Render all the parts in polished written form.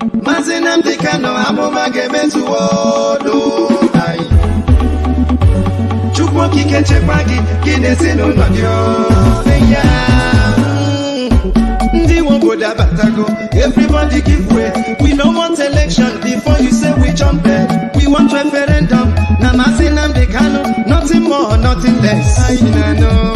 Mazinam dikano amalgamation wodo. Chukwu kike chekpagi kinesi no nodyo. Ndi wogoda batago. Everybody give way. We don't want election before you say we jump there. We want referendum. Na mazinam dikano. Nothing more, nothing less. I know.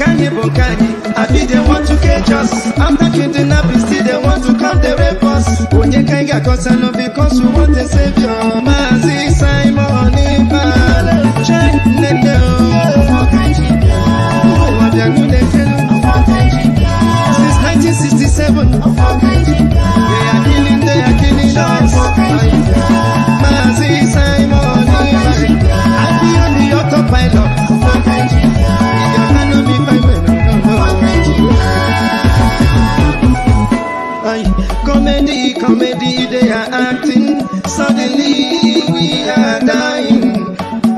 Kanye Bokani, I be they want to catch us. After kidnapping, still they want to come the rape us. When you can't get concerned because we want a savior. Mazi Simon, check Nendo. Since 1967, they are killing us. Mazi Simon, I be on the autopilot. Comedy, they are acting. Suddenly we are dying.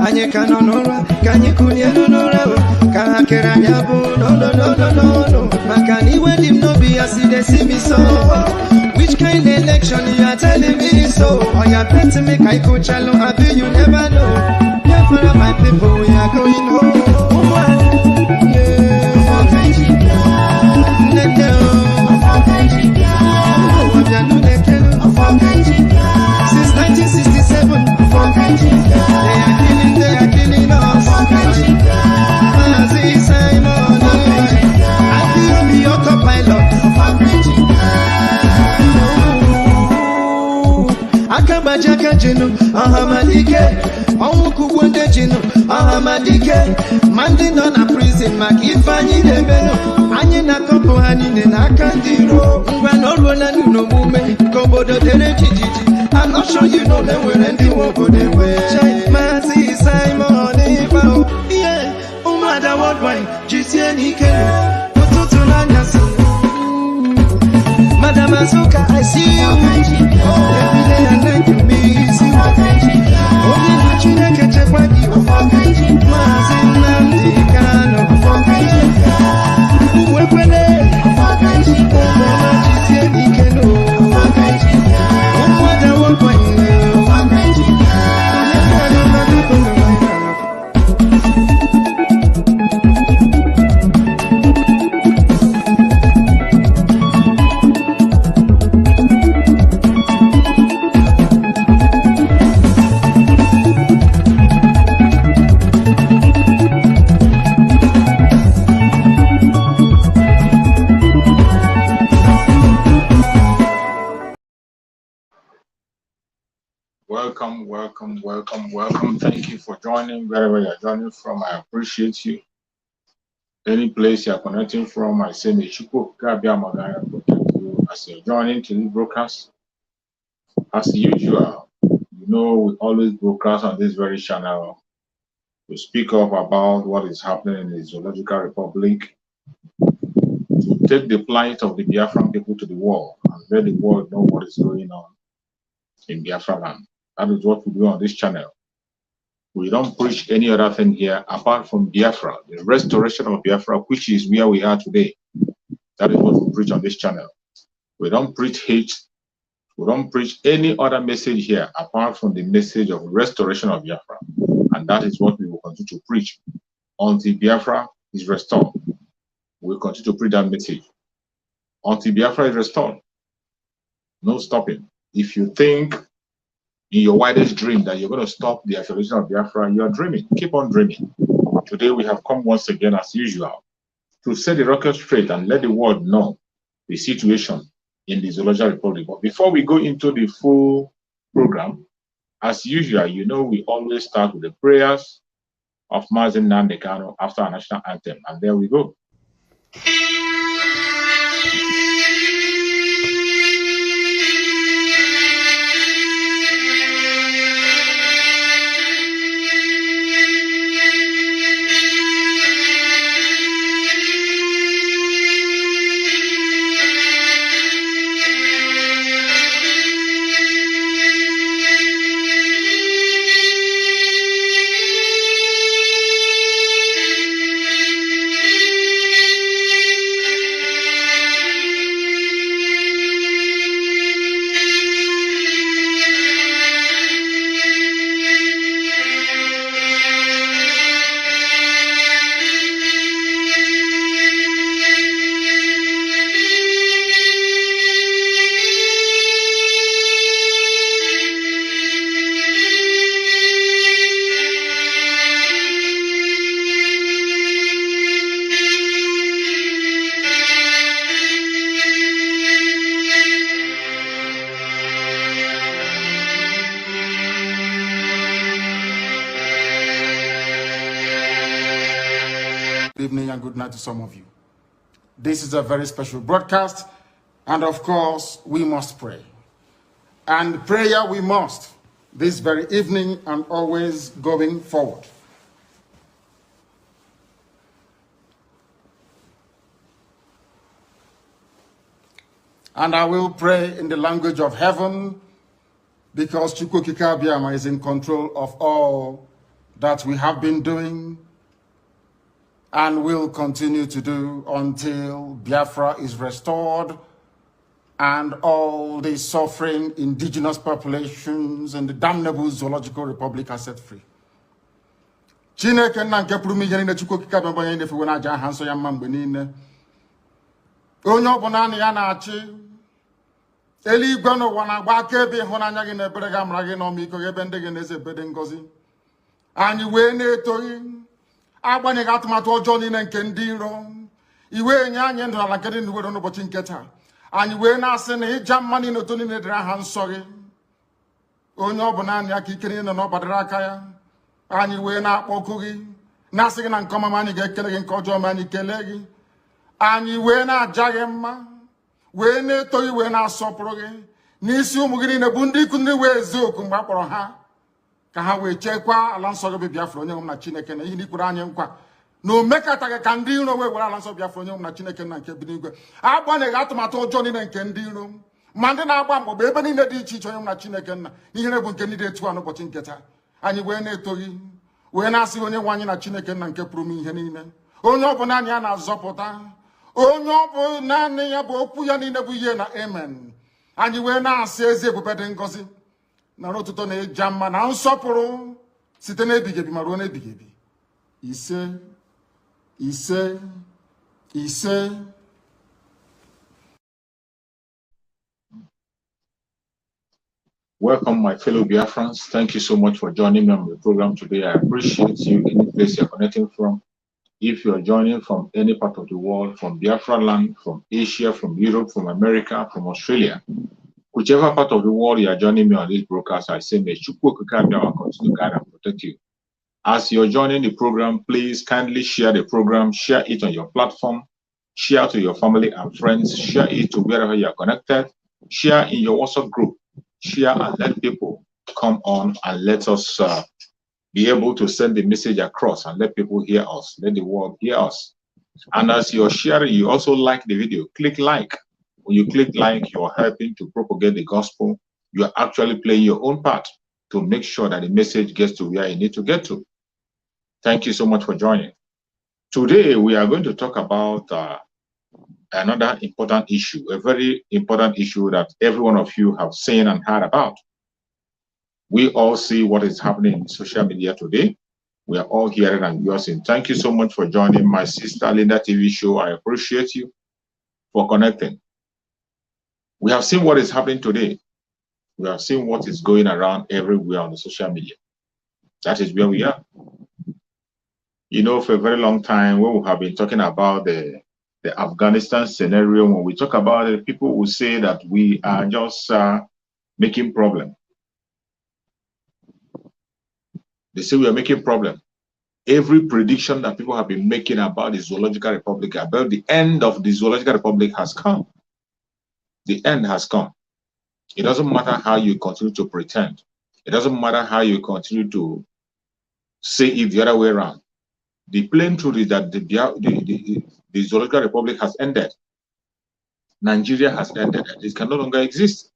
Anye kanonora, kanye kunyenonora, kakera nyabo, no. Makani when him no be as they see me so. Which kind of election you are telling me so? Or you bet to make I coach alone, I be you never know. Yeah, for my people, we are going home. Since 1967, they are killing us. Mazi Simon, I be on the autopilot. Akabajaka Jinu, Ahamadike, Omukuwende Jinu, Ahamadike, Mandin on a prison, Makifani Debeno, Anina Kopo Hanine Nakandiro, Ubanoro no Mume, Kobodo Denejiji. I'm not sure you know them when they won't go their way. Mazi Simon, yeah, Umada Worldwide, GCN Kenu, Tutulanasi. Madam Azuka, I see you. Every day I like to miss you. Only China catch a party. Mazin Nandi Kano. Wepele. GCN Kenu. Welcome. Thank you for joining wherever you're joining from. I appreciate you. Any place you're connecting from, I say Mechuko Gabia Magaya protect you as you're joining to the broadcast. As usual, you know we always broadcast on this very channel to speak up about what is happening in the Zoological Republic, to take the plight of the Biafran people to the world and let the world know what is going on in Biafra land. That is what we do on this channel. We don't preach any other thing here apart from Biafra, the restoration of Biafra, which is where we are today. That is what we preach on this channel. We don't preach hate. We don't preach any other message here apart from the message of restoration of Biafra. And that is what we will continue to preach until Biafra is restored. We will continue to preach that message until Biafra is restored. No stopping. If you think in your wildest dream that you're going to stop the isolation of Biafra, you're dreaming. Keep on dreaming. Today we have come once again, as usual, to set the record straight and let the world know the situation in the Zoological Republic. But before we go into the full program, as usual, you know we always start with the prayers of Mazi Nnamdi Kanu after our national anthem. And there we go. good night to some of you. This is a very special broadcast, and of course, we must pray. And prayer we must, this very evening and always going forward. And I will pray in the language of heaven, because Chukwu Okike Abiama is in control of all that we have been doing and will continue to do until Biafra is restored and all the suffering indigenous populations in the damnable zoological republic are set free. Chineke nna nke pụrụ ihe niile Chukwu Okike Abiama onye na-efewe n'aja aha nsọ ya mma mgbe niile. Onye ọbụla na ya na-achị eluigwe n'ụwa na-agba akaebe ịhụnanya gị na ebere gị amara gị n'ọmịiko gị ebe ndị gị na-eze ebede ngọzi. Anyị wee na-etoghị agbanyeghị atụmatụ ọjọọ niile nke ndị iro. Iwe nye anyị ndụ ala nke dị n'uwere n'ụbọchị nke taa. Anyị wee na-asị na ịja mma niile otu niile dịrị aha nsọ gị. Onye ọbụla anyị aka ike niile na ọ gbadara aka ya. Anyị wee na-akpọku gị na-asị gị na nke ọma anyị ga-ekele gị, nke ọjọọ ma anyị kelee gị. Anyị wee na-aja gị mma, wee na-eto gị, wee na-asọpụrụ gị n'isi ụmụ gị niile bụ ndị ikwu ndị wee ezi oku mgbe a kpọrọ ha ka ha wee chekwaa ala nsọ gị bụ Biafra onye nwe m na Chineke na ihe n'ikwuru anyị nkwa na o mekataghị ka ndị iro wee were ala nsọ Biafra onye nwe m na Chineke na nke bi n'igwe. Agbanyeghị atụmatụ ọjọọ niile nke ndị iro ma ndị na-agba mgbọgba ebe niile dị iche iche onye nwe m na Chineke nna ihere bụ nke ndị dị etu a n'ụbọchị nke taa. Anyị wee na-eto gị, wee na-asị onye nwe anyị na Chineke nna nke pụrụ m ihe niile. Onye ọbụla anyị a na-azọpụta, onye ọ bụ naanị ya bụ okwu ya niile bụ ihe na amen. Anyị wee na-asị ezi ebube dị ngọzi na n'ụtụtụ na ịja mma na nsọpụrụ site n'ebighị ebi ma ruo n'ebighị ebi. Ise ise ise. Welcome, my fellow Biafrans. Thank you so much for joining me on the program today. I appreciate you any place you're connecting from. If you're joining from any part of the world, from Biafra land, from Asia, from Europe, from America, from Australia, whichever part of the world you are joining me on this broadcast, I say may Chukwu Okike Abiama continue to guide and protect you. As you're joining the program, please kindly share the program, share it on your platform, share to your family and friends, share it to wherever you are connected, share in your WhatsApp group, share and let people come on and let us be able to send the message across and let people hear us, let the world hear us. And as you're sharing, you also like the video, click like. When you click like, you're helping to propagate the gospel. You're actually playing your own part to make sure that the message gets to where you need to get to. Thank you so much for joining. Today, we are going to talk about another important issue, a very important issue that every one of you have seen and heard about. We all see what is happening in social media today. We are all hearing and viewing. Thank you so much for joining my sister Linda TV show. I appreciate you for connecting. We have seen what is happening today. We have seen what is going around everywhere on the social media. That is where we are. You know, for a very long time, we have been talking about the Afghanistan scenario. When we talk about it, people will say that we are just making problem. They say we are making problem. Every prediction that people have been making about the Zoological Republic, about the end of the Zoological Republic has come. The end has come. It doesn't matter how you continue to pretend. It doesn't matter how you continue to say it the other way around. The plain truth is that the Zoological Republic has ended. Nigeria has ended. It can no longer exist.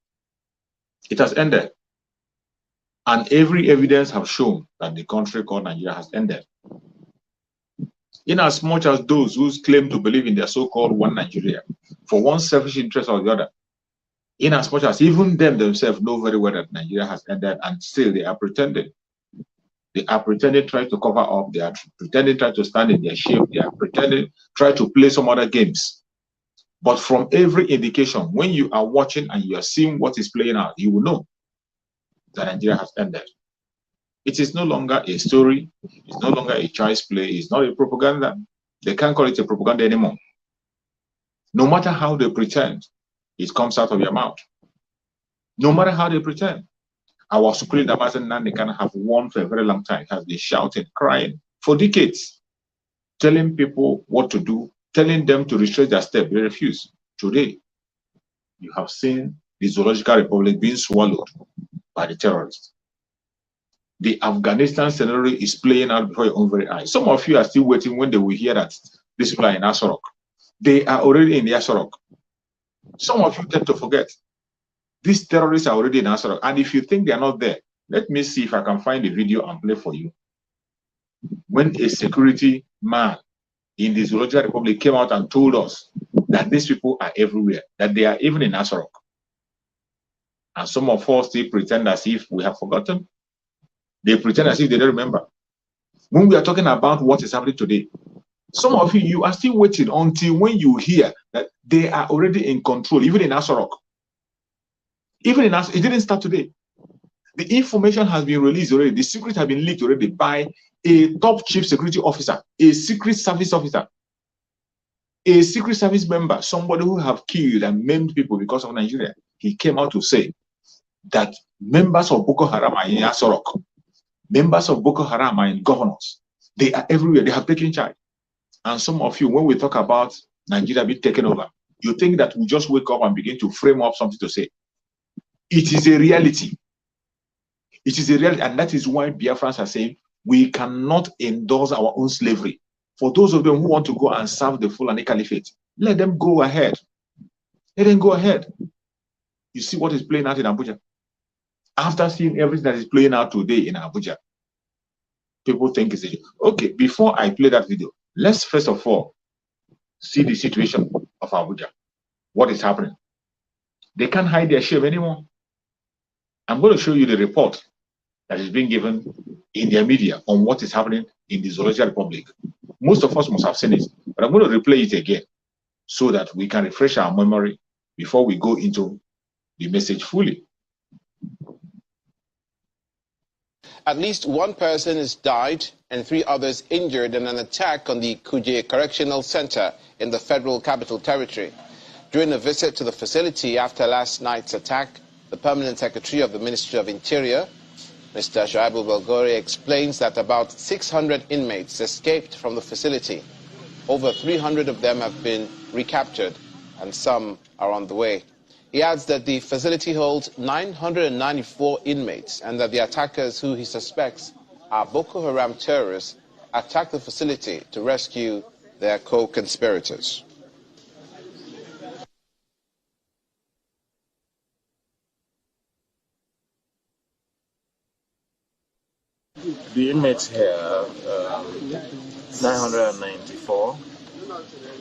It has ended. And every evidence have shown that the country called Nigeria has ended. In as much as those who claim to believe in their so-called one Nigeria, for one selfish interest or the other, in as much as even them themselves know very well that Nigeria has ended, and still they are pretending. They are pretending, trying to cover up. They are pretending, trying to stand in their shape. They are pretending, trying to play some other games. But from every indication, when you are watching and you are seeing what is playing out, you will know that Nigeria has ended. It is no longer a story. It's no longer a child's play. It's not a propaganda. They can't call it a propaganda anymore. No matter how they pretend, it comes out of your mouth. No matter how they pretend. Our Supreme Damasen Nandi can have won for a very long time. Has been shouting, crying for decades. telling people what to do, telling them to restrain their step. They refuse. Today, you have seen the Zoological Republic being swallowed by the terrorists. The Afghanistan scenario is playing out before your own very eyes. Some of you are still waiting when they will hear that these people are in Asorok. They are already in the Asorok. Some of you tend to forget. These terrorists are already in Asorok. And if you think they are not there, let me see if I can find the video and play for you. When a security man in the Zoological Republic came out and told us that these people are everywhere, that they are even in Asorok. And some of us still pretend as if we have forgotten. They pretend as if they don't remember. When we are talking about what is happening today, some of you, you are still waiting until when you hear that they are already in control, even in Asorok. Even in Asorok, it didn't start today. The information has been released already. The secret has been leaked already by a top chief security officer, a secret service officer, a secret service member, somebody who have killed and maimed people because of Nigeria. He came out to say that members of Boko Haram are in Asorok. Members of Boko Haram are in governors. They are everywhere. They have taken charge. And some of you, when we talk about Nigeria being taken over, you think that we just wake up and begin to frame up something to say. It is a reality. It is a reality. And that is why Biafrans are saying we cannot endorse our own slavery. For those of them who want to go and serve the Fulani Caliphate, let them go ahead. Let them go ahead. You see what is playing out in Abuja? After seeing everything that is playing out today in Abuja, people think it's a joke. Okay, before I play that video, let's first of all see the situation of Abuja. What is happening? They can't hide their shame anymore. I'm going to show you the report that is being given in their media on what is happening in the Zoological Republic. Most of us must have seen it, but I'm going to replay it again so that we can refresh our memory before we go into the message fully. At least one person has died and 3 others injured in an attack on the Kuje Correctional Center in the Federal Capital Territory. During a visit to the facility after last night's attack, the Permanent Secretary of the Ministry of Interior, Mr. Shoaib Belgore, explains that about 600 inmates escaped from the facility. Over 300 of them have been recaptured and some are on the way. He adds that the facility holds 994 inmates and that the attackers, who he suspects are Boko Haram terrorists, attacked the facility to rescue their co-conspirators. The inmates here, 994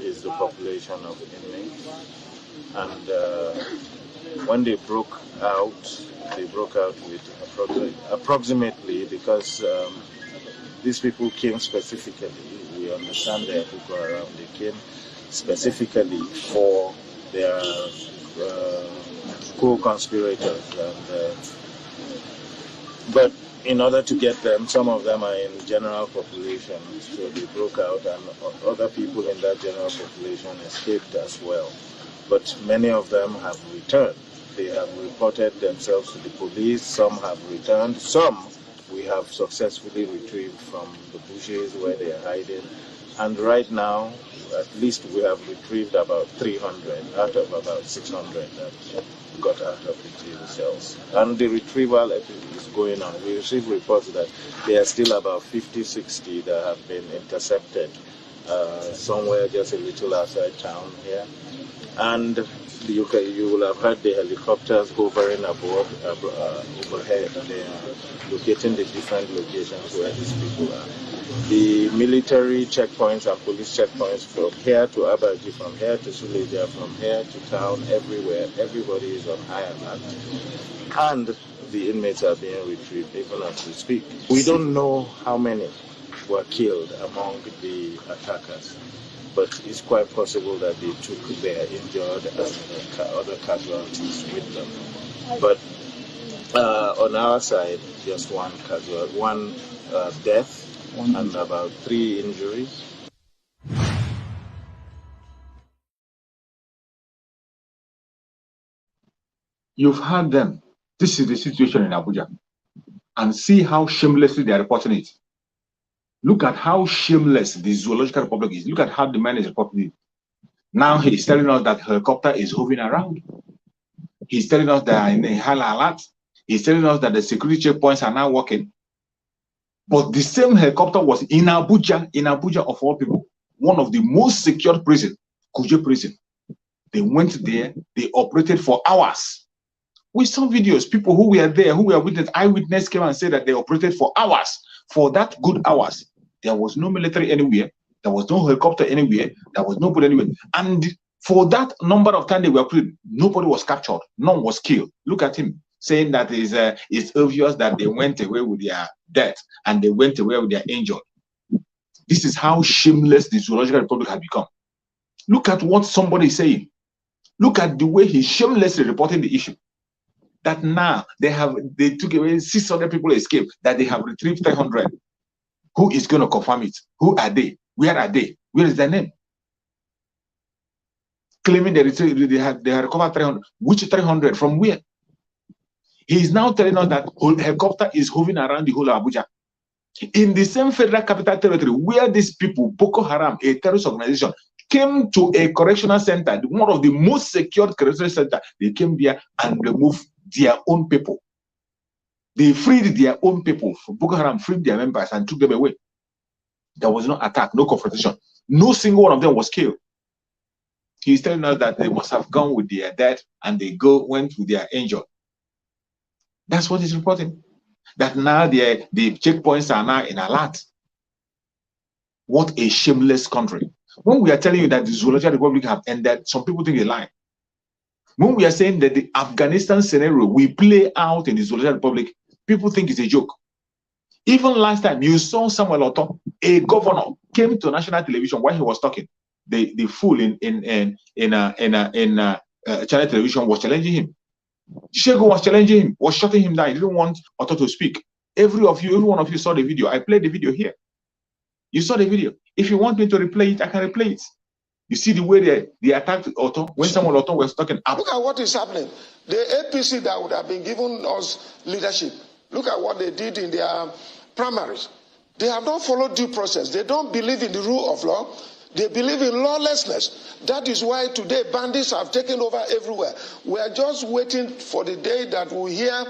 is the population of inmates. And when they broke out with approximately, because these people came specifically, we understand they are Boko Haram, they came specifically for their co-conspirators. But in order to get them, some of them are in general population, so they broke out, and other people in that general population escaped as well. But many of them have returned. They have reported themselves to the police. Some have returned. Some we have successfully retrieved from the bushes where they are hiding. And right now, at least we have retrieved about 300 out of about 600 that got out of the jail cells. And the retrieval is going on. We receive reports that there are still about 50, 60 that have been intercepted somewhere just a little outside town here. And you will have heard the helicopters hovering overhead. They are locating the different locations where these people are. The military checkpoints and police checkpoints from here to Abaji, from here to Suleja, from here to town, everywhere, everybody is on high alert. And the inmates are being retrieved even as we speak. We don't know how many were killed among the attackers, but it's quite possible that they took their injured and other casualties with them. But on our side, just one death and about 3 injuries. You've heard them. This is the situation in Abuja. And see how shamelessly they are reporting it. Look at how shameless the Zoological Republic is. Look at how the man is reporting. Now he's telling us that helicopter is hovering around. He's telling us that in a high alert. He's telling us that the security checkpoints are now working. But the same helicopter was in Abuja of all people, one of the most secured prisons, Kuje prison. They went there, they operated for hours. We saw videos, people who were there, who were witness, eyewitness came and said that they operated for hours. For that good hours, there was no military anywhere, there was no helicopter anywhere, there was nobody anywhere. And for that number of time they were operating, nobody was captured, none was killed. Look at him saying that it's obvious that they went away with their death and they went away with their injured. This is how shameless the Zoological Republic has become. Look at what somebody is saying. Look at the way he's shamelessly reporting the issue. That now they took away 600 people escaped, that they have retrieved 300. Who is going to confirm it? Who are they? Where are they? Where is their name? Claiming they have recovered 300. Which 300? From where? He is now telling us that helicopter is hovering around the whole of Abuja. In the same Federal Capital Territory where these people, Boko Haram, a terrorist organization, came to a correctional center, one of the most secured correctional centers. They came there and removed their own people. They freed their own people. Boko Haram freed their members and took them away. There was no attack, no confrontation. No single one of them was killed. He's telling us that they must have gone with their dead and they went with their injured. That's what he's reporting. That now the checkpoints are now in alert. What a shameless country. When we are telling you that the Zoological Republic have ended, some people think they lie. When we are saying that the Afghanistan scenario will play out in the Zoological Republic, people think it's a joke. Even last time, you saw Samuel Otom, a governor, came to national television while he was talking. The fool in channel television was challenging him. Shego was challenging him, was shutting him down. He didn't want Otto to speak. Every one of you saw the video. I played the video here. You saw the video. If you want me to replay it, I can replay it. You see the way they attacked Otto when Samuel Otto was talking. Look at what is happening. The APC that would have been given us leadership, look at what they did in their primaries. They have not followed due process. They don't believe in the rule of law. They believe in lawlessness. That is why today bandits have taken over everywhere. We are just waiting for the day that we hear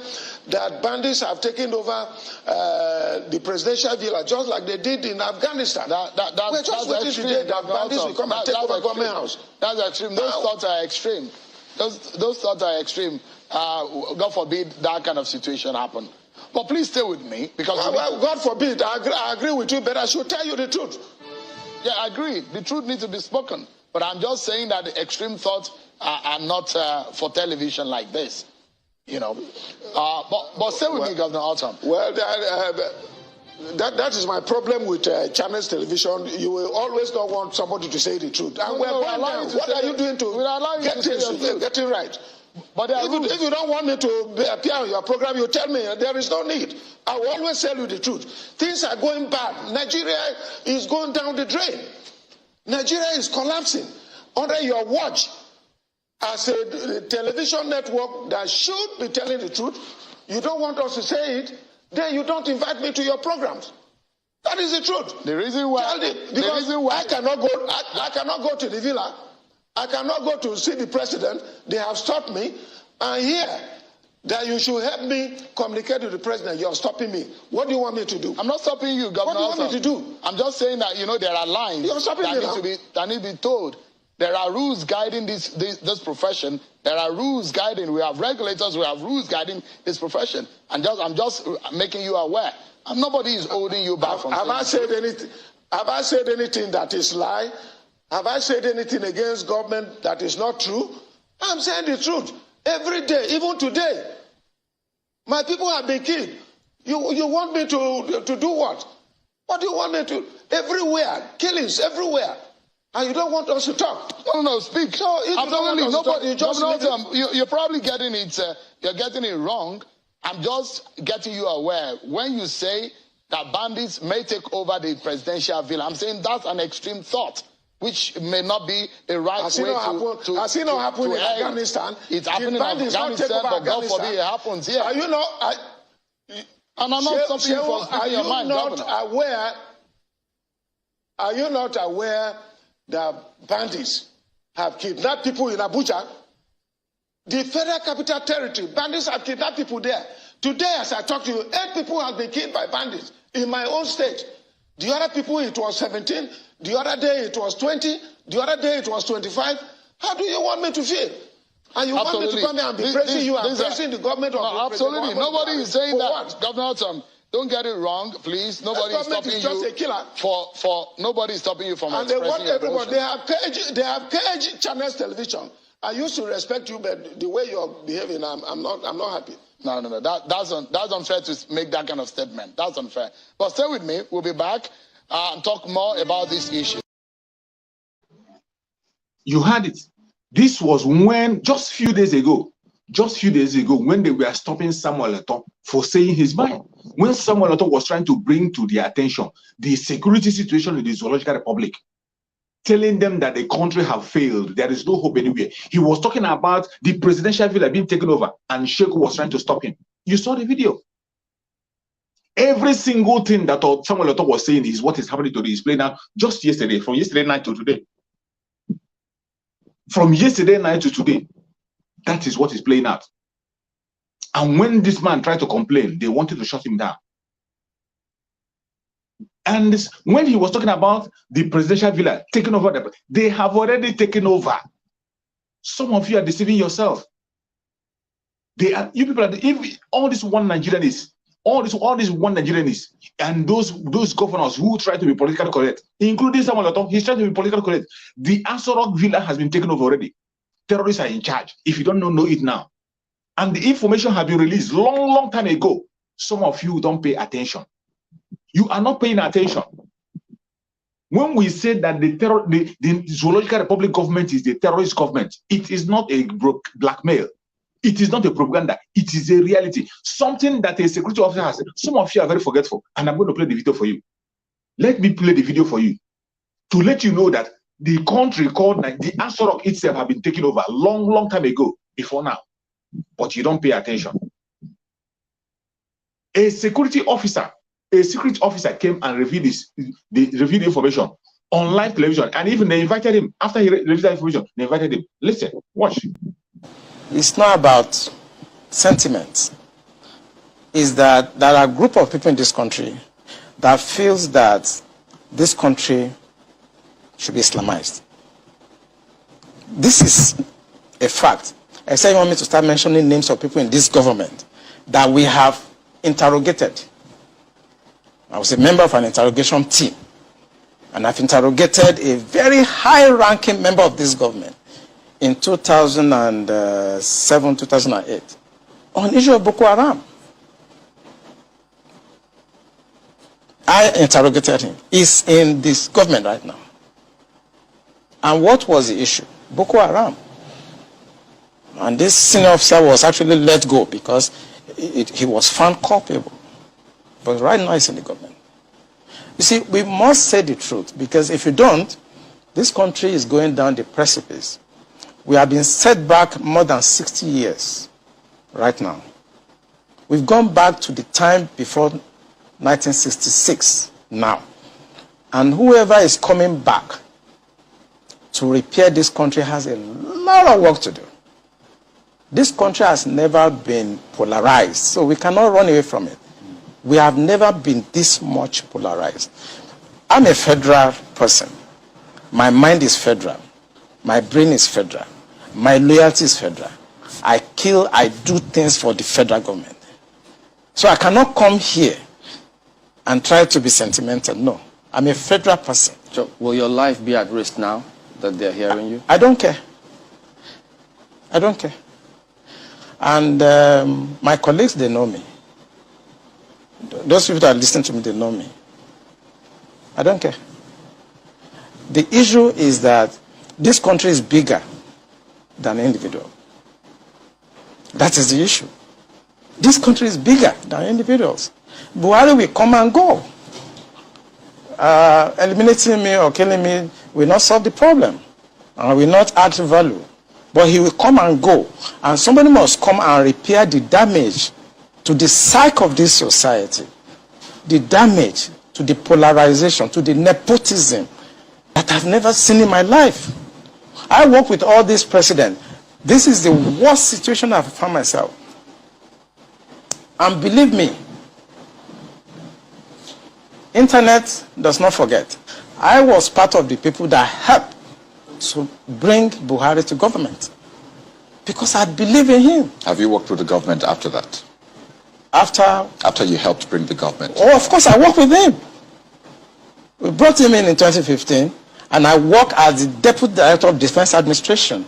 that bandits have taken over the presidential villa, just like they did in Afghanistan. We're just waiting today that bandits will come and take over government house. That's extreme. Those thoughts are extreme. Those thoughts are extreme. God forbid that kind of situation happen. But please stay with me because God forbid. I agree with you, but I should tell you the truth. Yeah, I agree. The truth needs to be spoken. But I'm just saying that the extreme thoughts are not for television like this. You know. But stay with me, Governor Autumn. Well, that is my problem with Channels Television. You will always not want somebody to say the truth. And what are you doing to get it right? But if you don't want me to appear on your program, you tell me. There is no need. I will always tell you the truth. Things are going bad. Nigeria is going down the drain. Nigeria is collapsing under your watch. As a television network that should be telling the truth, you don't want us to say it, then you don't invite me to your programs. That is the truth. The reason why I cannot go to the villa. I cannot go to see the president. They have stopped me. And here, that you should help me communicate with the president. You're stopping me. What do you want me to do? I'm not stopping you, Governor. What do you want me to do? I'm just saying that, there are lines that need to be told. There are rules guiding this profession. There are rules guiding. We have regulators. We have rules guiding this profession. I'm just making you aware. And nobody is holding you back from Have I said anything that is lie? Have I said anything against government that is not true? I'm saying the truth. Every day, even today, my people have been killed. You want me to do what? What do you want me to? Everywhere, killings everywhere. And you don't want us to talk. No, speak. So absolutely, nobody. You're probably getting it. You're getting it wrong. I'm just getting you aware. When you say that bandits may take over the presidential villa, I'm saying that's an extreme thought, which may not be the right way to Has it not happened in Afghanistan? It's happening in Afghanistan, but God forbid it happens here. Are you not? And I'm not stopping you from speaking your mind, Governor. Are you not aware Are you not aware that bandits have kidnapped people in Abuja? The Federal Capital Territory, bandits have kidnapped people there. Today, as I talk to you, 8 people have been killed by bandits in my own state. The other people, it was 17. The other day, it was 20. The other day, it was 25. How do you want me to feel? And you want me to come here and be praising you and praising the government of no, absolutely. Nobody is saying that. What? Governor Tom, don't get it wrong, please. Nobody is stopping you for nobody is stopping you from and expressing they want everybody. They have caged Channels Television. I used to respect you, but the way you're behaving, I'm not happy. No. That's unfair to make that kind of statement. That's unfair. But stay with me. We'll be back and talk more about this issue. You had it. This was when just few days ago, when they were stopping Samuel Eto'o for saying his mind. When Samuel Eto'o was trying to bring to their attention the security situation in the Zoological Republic, telling them that the country have failed, there is no hope anywhere. He was talking about the presidential villa being taken over, and Sheikh was trying to stop him. You saw the video. Every single thing that Samuel Eto'o was saying is what is happening to the display now, just yesterday, from yesterday night to today. From yesterday night to today, that is what is playing out. And when this man tried to complain, they wanted to shut him down. And when he was talking about the presidential villa taking over, they have already taken over. Some of you are deceiving yourself. You people are, if all this one Nigerian is, all this one Nigerian is, and those governors who try to be politically correct, including Samuel Eto'o, he's trying to be politically correct. The Aso Rock villa has been taken over already. Terrorists are in charge. If you don't know it now. And the information has been released long time ago. Some of you don't pay attention. You are not paying attention. When we say that the Zoological Republic government is the terrorist government, it is not a blackmail. It is not a propaganda. It is a reality. Something that a security officer has said. Some of you are very forgetful, and I'm going to play the video for you. Let me play the video for you to let you know that the country called the Aso Rock itself have been taken over long time ago, before now. But you don't pay attention. A security officer came and revealed the information on live television, and even they invited him. After he revealed that information, they invited him. Listen, watch. It's not about sentiments. It's that there are a group of people in this country that feels that this country should be Islamized. This is a fact. I say you want me to start mentioning names of people in this government that we have interrogated. I was a member of an interrogation team, and I've interrogated a very high-ranking member of this government in 2007, 2008 on issue of Boko Haram. I interrogated him. He's in this government right now. And what was the issue? Boko Haram. And this senior officer was actually let go because he was found culpable. But right now he's in the government. You see, we must say the truth, because if you don't, this country is going down the precipice. We have been set back more than 60 years right now. We've gone back to the time before 1966 now. And whoever is coming back to repair this country has a lot of work to do. This country has never been polarized, so we cannot run away from it. We have never been this much polarized. I'm a federal person. My mind is federal. My brain is federal. My loyalty is federal. I do things for the federal government. So I cannot come here and try to be sentimental. No, I'm a federal person. So will your life be at risk now that they're hearing you? I don't care. I don't care. And my colleagues, they know me. Those people that listen to me, they know me. I don't care. The issue is that this country is bigger than an individual. That is the issue. This country is bigger than individuals. Buhari will come and go. Eliminating me or killing me will not solve the problem and will not add value. But he will come and go. And somebody must come and repair the damage to the psyche of this society, the damage to the polarization, to the nepotism that I've never seen in my life. I work with all these presidents. This is the worst situation I've found myself. And believe me, internet does not forget. I was part of the people that helped to bring Buhari to government because I believe in him. Have you worked with the government after that? After you helped bring the government? Oh, of course, I worked with him. We brought him in 2015, and I work as the Deputy Director of Defense Administration.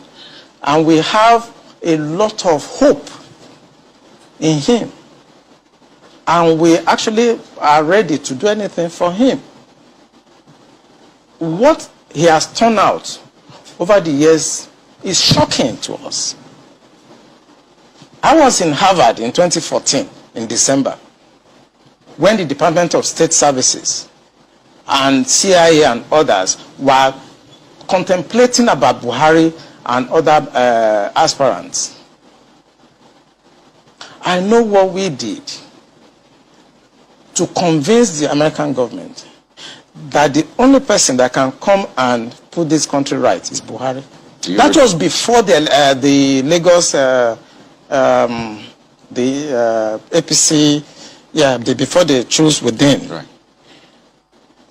And we have a lot of hope in him. And we actually are ready to do anything for him. What he has turned out over the years is shocking to us. I was in Harvard in 2014, in December, when the Department of State Services and CIA and others were contemplating about Buhari and other aspirants. I know what we did to convince the American government that the only person that can come and put this country right is Buhari. That was before the Lagos, APC, before they chose within. Right.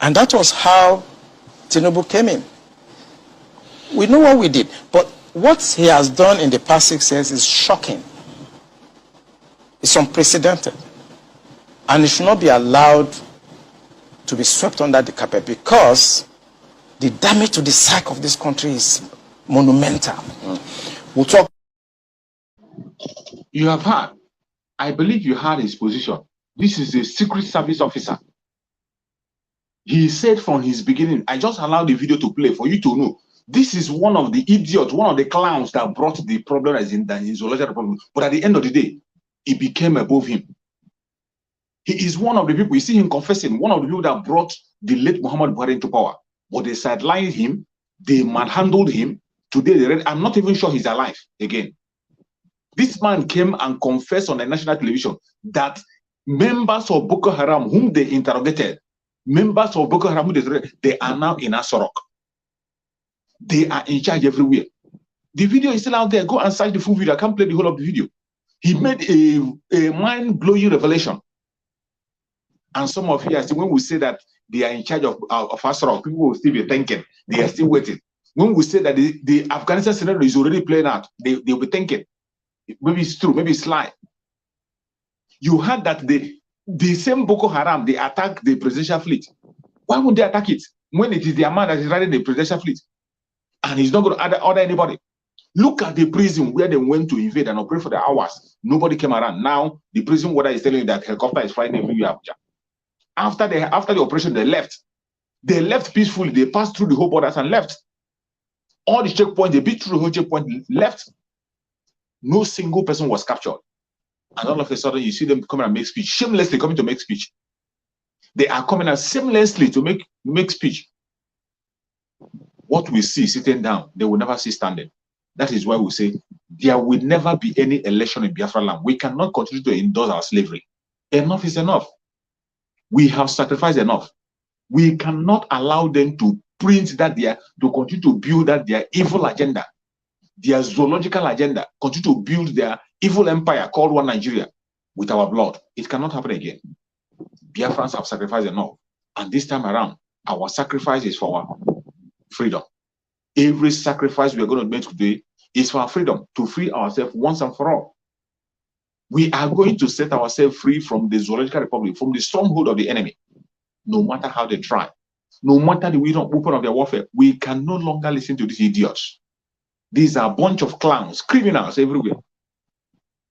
And that was how Tinubu came in. We know what we did, but what he has done in the past 6 years is shocking. It's unprecedented. And it should not be allowed to be swept under the carpet because the damage to the psyche of this country is monumental. We'll talk. You have heard. I believe you heard his position. This is a Secret Service officer. He said from his beginning, I just allowed the video to play for you to know. This is one of the idiots, one of the clowns that brought the problem as in the zoological problem. But at the end of the day, it became above him. He is one of the people, you see him confessing, one of the people that brought the late Muhammad Buhari into power. But they sidelined him, they manhandled him. Today, I'm not even sure he's alive again. This man came and confessed on the national television that members of Boko Haram, whom they interrogated, members of Boko Haram, they are now in Asorok. They are in charge everywhere. The video is still out there. Go and search the full video. I can't play the whole of the video. He made a mind-blowing revelation. And some of you are still, when we say that they are in charge of Asorok, people will still be thinking they are still waiting. When we say that the Afghanistan scenario is already playing out, they'll be thinking maybe it's true, maybe it's lie. You heard that the same Boko Haram, they attack the presidential fleet. Why would they attack it when it is their man that is riding the presidential fleet? And he's not going to order anybody. Look at the prison where they went to invade and operate for the hours. Nobody came around. Now, the prison warden is telling you that helicopter is flying everywhere. After the operation, they left. They left peacefully. They passed through the whole borders and left. All the checkpoints, they beat through the whole checkpoint, left. No single person was captured. And all of a sudden, you see them coming and make speech, shamelessly coming to make speech. They are coming out shamelessly to make speech. What we see sitting down, they will never see standing. That is why we say there will never be any election in Biafra land. We cannot continue to endorse our slavery. Enough is enough. We have sacrificed enough. We cannot allow them to print that to continue to build that their evil agenda, their zoological agenda, continue to build their evil empire called One Nigeria with our blood. It cannot happen again. Biafrans have sacrificed enough. And this time around, our sacrifice is for our freedom. Every sacrifice we are going to make today is for our freedom, to free ourselves once and for all. We are going to set ourselves free from the zoological republic, from the stronghold of the enemy. No matter how they try, no matter the weapon of their warfare, we can no longer listen to these idiots. These are a bunch of clowns, criminals everywhere.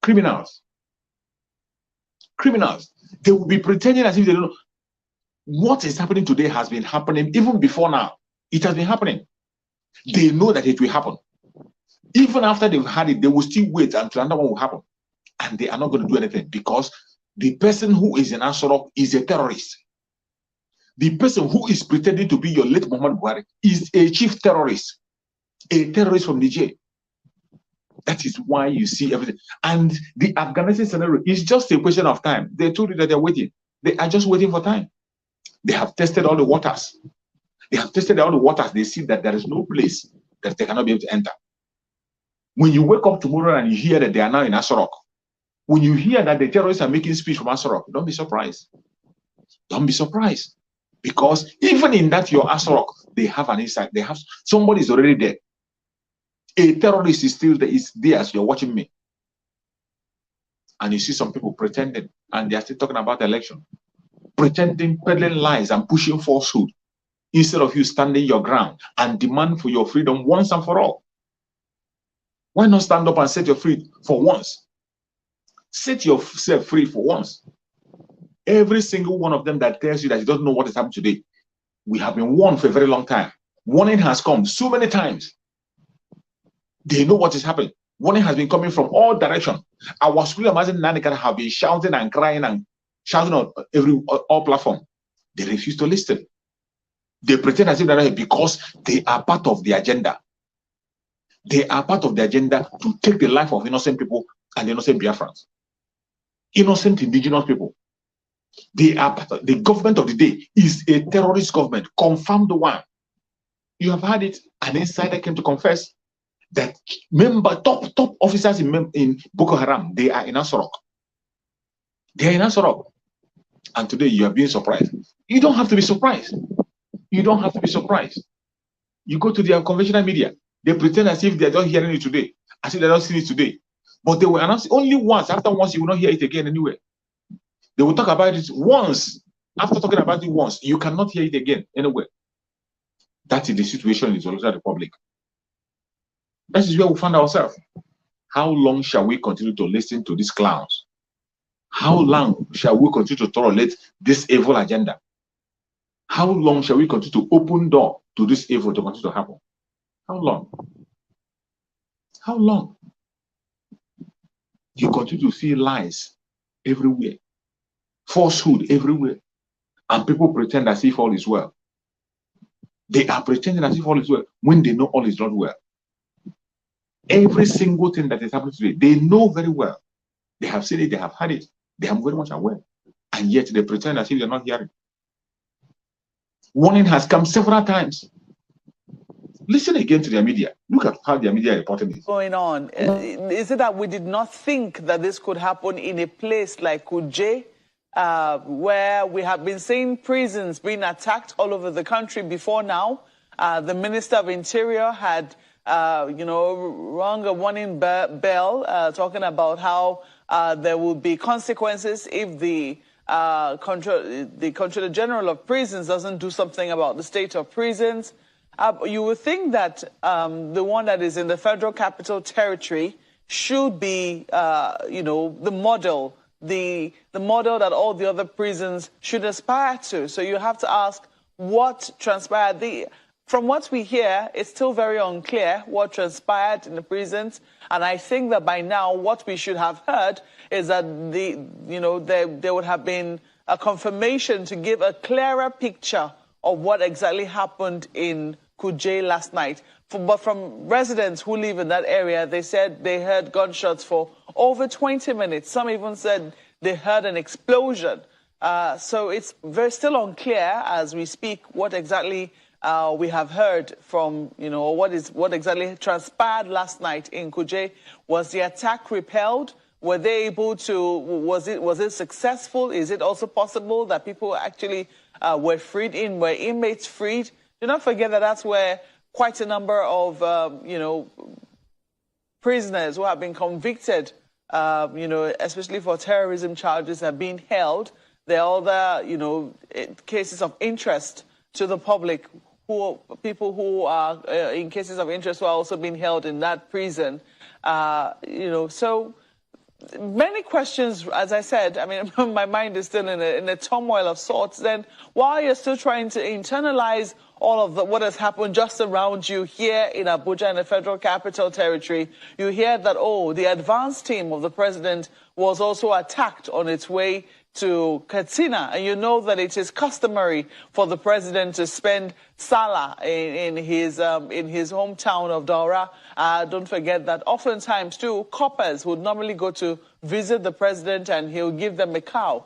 Criminals. Criminals. They will be pretending as if they don't know. What is happening today has been happening even before now. It has been happening. They know that it will happen. Even after they've had it, they will still wait until another one will happen. And they are not going to do anything because the person who is in Asorok is a terrorist. The person who is pretending to be your late Muhammad Buhari is a chief terrorist, a terrorist from Niger. That is why you see everything. And the Afghanistan scenario is just a question of time. They told you that they're waiting. They are just waiting for time. They have tested all the waters. They have tested all the waters. They see that there is no place that they cannot be able to enter. When you wake up tomorrow and you hear that they are now in Asorok, when you hear that the terrorists are making speech from Asorok, don't be surprised. Don't be surprised. Because even in that your Asorok, they have an insight. They have somebody is already there. A terrorist is still there, is there as you're watching me. And you see some people pretending, and they are still talking about the election, pretending, peddling lies and pushing falsehood, instead of you standing your ground and demand for your freedom once and for all. Why not stand up and set your free for once? Set yourself free for once. Every single one of them that tells you that you don't know what is happening today, we have been warned for a very long time. Warning has come so many times. They know what is happening. Warning has been coming from all directions. Our school Amazon Nanika have been shouting and crying and shouting on all platforms. They refuse to listen. They pretend as if they're not, because they are part of the agenda. They are part of the agenda to take the life of innocent people and innocent Biafrans. Innocent indigenous people. They are part of, the government of the day is a terrorist government. Confirm the one. You have had it. An insider came to confess that top officers in Boko Haram, they are in Asorok. They are in Asorok. And today you are being surprised. You don't have to be surprised. You don't have to be surprised. You go to their conventional media, they pretend as if they're not hearing it today, as if they're not seeing it today. But they will announce only once. After once, you will not hear it again anywhere. They will talk about it once. After talking about it once, you cannot hear it again anywhere. That is the situation in the Zululand Republic. That is where we find ourselves. How long shall we continue to listen to these clowns? How long shall we continue to tolerate this evil agenda? How long shall we continue to open door to this evil to continue to happen? How long? How long? You continue to see lies everywhere, falsehood everywhere, and people pretend as if all is well. They are pretending as if all is well when they know all is not well. Every single thing that is happening today, they know very well. They have seen it, they have had it, they are very much aware, and yet they pretend as if they're not hearing. Warning has come several times. Listen again to their media. Look at how their media reporting it. Going on. Is it that we did not think that this could happen in a place like Kuje, where we have been seeing prisons being attacked all over the country before now? The Minister of Interior had, rung a warning bell, talking about how there will be consequences if the Controller General of Prisons doesn't do something about the state of prisons. You would think that the one that is in the Federal Capital Territory should be, the model, the model that all the other prisons should aspire to. So you have to ask what transpired. From what we hear, it's still very unclear what transpired in the prisons. And I think that by now, what we should have heard is that there would have been a confirmation to give a clearer picture of what exactly happened in Kuje last night. But from residents who live in that area, they said they heard gunshots for over 20 minutes. Some even said they heard an explosion. So it's still unclear as we speak what exactly we have heard from, what exactly transpired last night in Kuje. Was the attack repelled? Were they able to, was it successful? Is it also possible that people actually were were inmates freed? Do not forget that that's where quite a number of, prisoners who have been convicted, especially for terrorism charges have been held. There are other, cases of interest to the public, people who are in cases of interest who are also being held in that prison. So many questions, as I said. I mean, my mind is still in a turmoil of sorts. Then while you're still trying to internalize all of what has happened just around you here in Abuja, in the Federal Capital Territory, you hear that, the advance team of the president was also attacked on its way to Katsina. And you know that it is customary for the president to spend Salah in his hometown of Daura. Don't forget that oftentimes, too, coppers would normally go to visit the president and he'll give them a cow.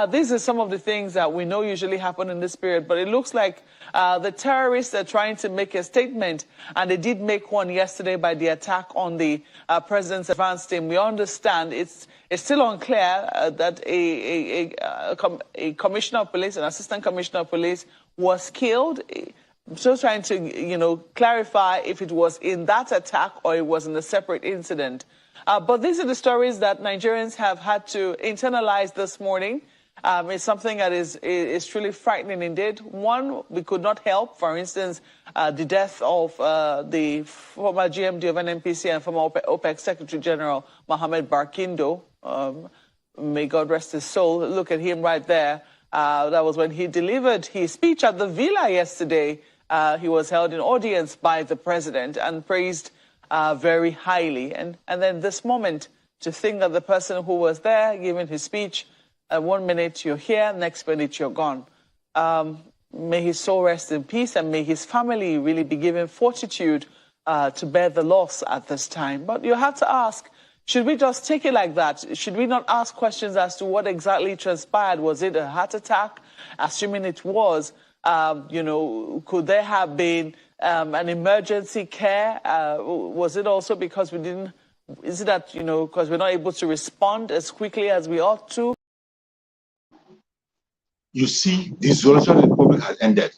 These are some of the things that we know usually happen in this period, but it looks like the terrorists are trying to make a statement, and they did make one yesterday by the attack on the president's advance team. We understand it's still unclear that a commissioner of police, an assistant commissioner of police, was killed. So trying to, clarify if it was in that attack or it was in a separate incident. But these are the stories that Nigerians have had to internalize this morning. It's something that is truly frightening indeed. One, we could not help, for instance, the death of the former GMD of NNPC and former OPEC Secretary General Mohammed Barkindo. May God rest his soul. Look at him right there. That was when he delivered his speech at the Villa yesterday. He was held in audience by the president and praised very highly. And then this moment, to think that the person who was there giving his speech, 1 minute you're here, next minute you're gone. May his soul rest in peace, and may his family really be given fortitude to bear the loss at this time. But you have to ask, should we just take it like that? Should we not ask questions as to what exactly transpired? Was it a heart attack? Assuming it was, could there have been an emergency care? Was it also because is it that, because we're not able to respond as quickly as we ought to? You see, the Zoological Republic has ended.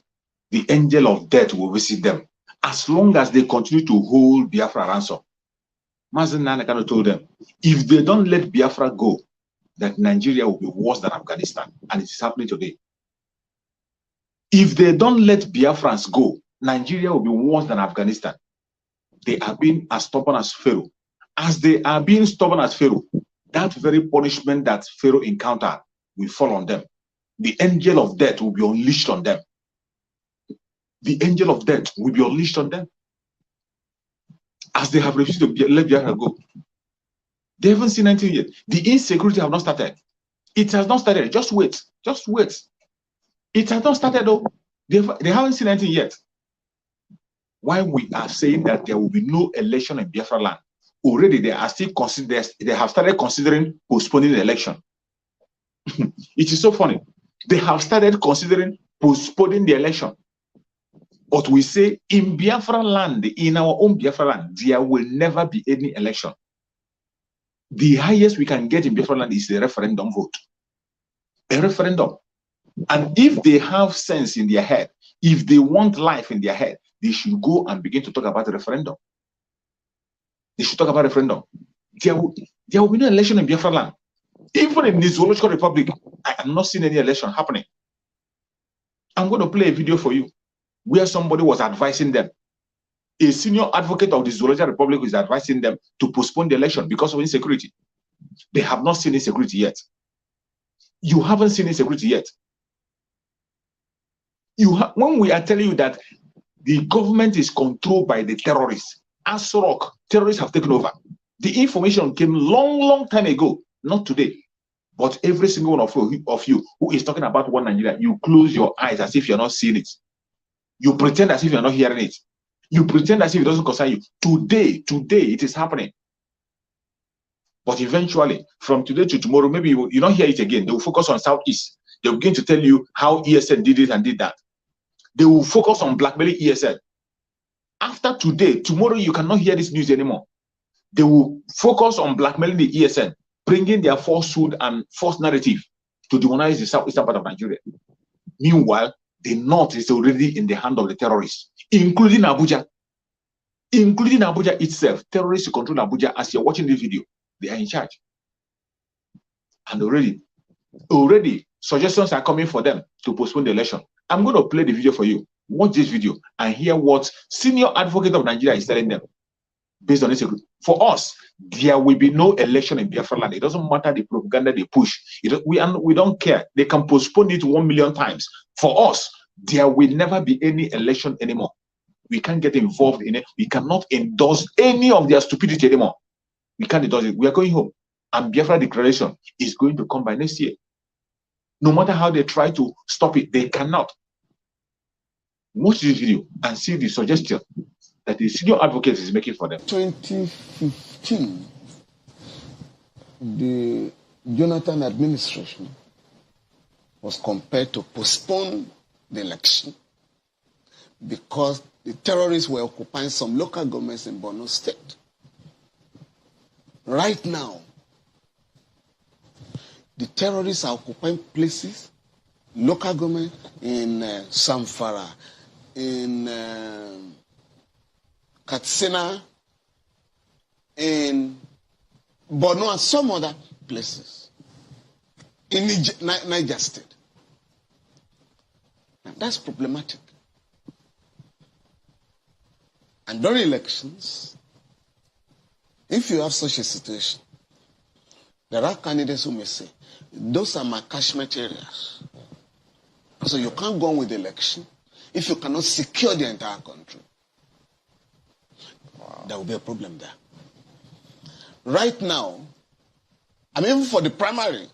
The angel of death will visit them as long as they continue to hold Biafra ransom. Mazen Nanakano told them, if they don't let Biafra go, that Nigeria will be worse than Afghanistan. And it is happening today. If they don't let Biafrans go, Nigeria will be worse than Afghanistan. They are being as stubborn as Pharaoh. As they are being stubborn as Pharaoh, that very punishment that Pharaoh encountered will fall on them. The angel of death will be unleashed on them. The angel of death will be unleashed on them. As they have refused to let Biafra go. They haven't seen anything yet. The insecurity have not started. It has not started. Just wait. Just wait. It has not started though. They haven't seen anything yet. Why we are saying that there will be no election in Biafra land? Already they are still they have started considering postponing the election. It is so funny. They have started considering postponing the election. But we say in Biafra land, in our own Biafra land, there will never be any election. The highest we can get in Biafra land is a referendum vote. A referendum. And if they have sense in their head, if they want life in their head, they should go and begin to talk about a referendum. They should talk about a referendum. There will be no election in Biafra land. Even in the Zoological Republic, I am not seeing any election happening. I'm going to play a video for you where somebody was advising them. A senior advocate of the Zoological Republic is advising them to postpone the election because of insecurity. They have not seen insecurity yet. You haven't seen insecurity yet. When we are telling you that the government is controlled by the terrorists, Asorok, terrorists have taken over. The information came long time ago, not today. But every single one of you who is talking about one Nigeria, you close your eyes as if you're not seeing it. You pretend as if you're not hearing it. You pretend as if it doesn't concern you. Today, it is happening. But eventually, from today to tomorrow, maybe you don't hear it again. They will focus on Southeast. They will begin to tell you how ESN did it and did that. They will focus on blackmailing ESN. After today, tomorrow, you cannot hear this news anymore. They will focus on blackmailing the ESN, bringing their falsehood and false narrative to demonize the southeastern part of Nigeria. Meanwhile, the north is already in the hand of the terrorists, including Abuja. Including Abuja itself. Terrorists control Abuja. As you're watching this video, they are in charge. And already suggestions are coming for them to postpone the election. I'm going to play the video for you. Watch this video and hear what senior advocate of Nigeria is telling them. Based on this, for us, there will be no election in Biafra land. It doesn't matter the propaganda they push. We don't care. They can postpone it 1 million times. For us, there will never be any election anymore. We can't get involved in it. We cannot endorse any of their stupidity anymore. We can't endorse it. We are going home. And Biafra declaration is going to come by next year. No matter how they try to stop it, they cannot. Watch this video and see the suggestion that the senior advocate is making for them. 2015, the Jonathan administration was compelled to postpone the election because the terrorists were occupying some local governments in Borno State. Right now, the terrorists are occupying places, local government in Samfara, in Katsina, in Borno and some other places in Niger State. Now, that's problematic. And during elections, if you have such a situation, there are candidates who may say, those are my catchment areas. So you can't go on with the election if you cannot secure the entire country. Wow. There will be a problem there. Right now, I mean, even for the primary,